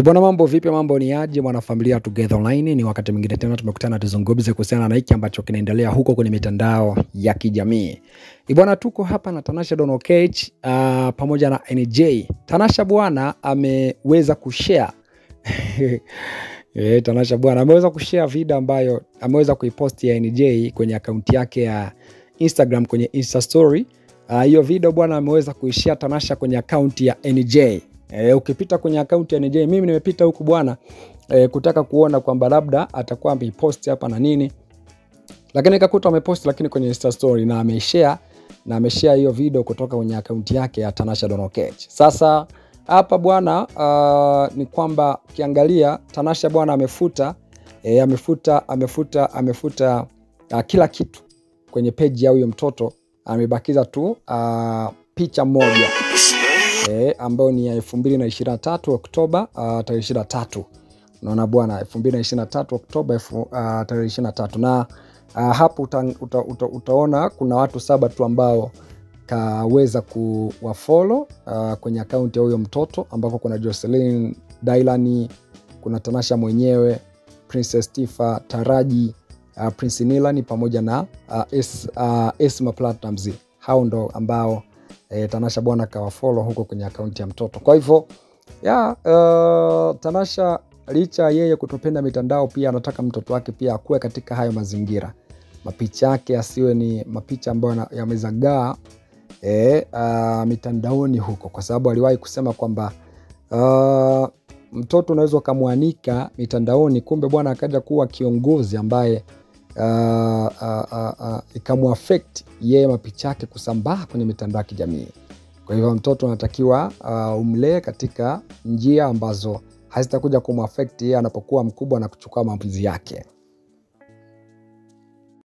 Bwana, mambo vipi? Mambo ni aje mwanafamilia Together Online? Ni wakati mwingine tena tumekutana tuzungumze kuhusiana na hiki ambacho kinaendelea huko kwenye mitandao ya kijamii. Bwana, tuko hapa na Tanasha Donna Oketch pamoja na NJ. Tanasha bwana ameweza kushare Tanasha bwana ameweza kushare video ambayo ameweza kuipost ya NJ kwenye akaunti yake ya Instagram kwenye Insta story. Hiyo video bwana ameweza kuishare Tanasha kwenye akaunti ya NJ. Ukipita kwenye akaunti ya NJ, mimi nimepita huku bwana kutaka kuona kwamba labda atakuwa amepost hapa na nini, lakini nikakuta amepost lakini kwenye Insta story na ameshare hiyo video kutoka kwenye akaunti yake ya Tanasha Donna Oketch. Sasa hapa bwana ni kwamba ukiangalia Tanasha bwana amefuta kila kitu kwenye page ya huyo mtoto, amebakiza tu picha moja ambayo ni ya 2023 Oktoba tarehe 23. Unaona bwana, 2023 Oktoba tarehe 23. Na hapo utaona kuna watu 7 tu ambao kaweza kuwafollow kwenye account ya huyo mtoto, ambako kuna Jocelyn, Dailani, kuna Tanasha mwenyewe, Princess Tifa, Taraji, Prince Nilani pamoja na Esma Platinumz. Hao ndo ambao Tanasha bwana kawafollow huko kwenye akaunti ya mtoto. Kwa hivyo Tanasha licha yeye kutopenda mitandao, pia anataka mtoto wake pia akue katika hayo mazingira. Mapicha yake asiwe ni mapicha ambayo yamezagaa mitandaoni huko, kwa sababu aliwahi kusema kwamba mtoto unaweza kumwanika mitandaoni, kumbe bwana akaja kuwa kiongozi ambaye ikamuaffect yeye mapicha yake kusambaa kwenye mitandao ya kijamii. Kwa hivyo mtoto anatakiwa umlee katika njia ambazo hazitakuja kumuaffect yeye anapokuwa mkubwa na kuchukua maamuzi yake.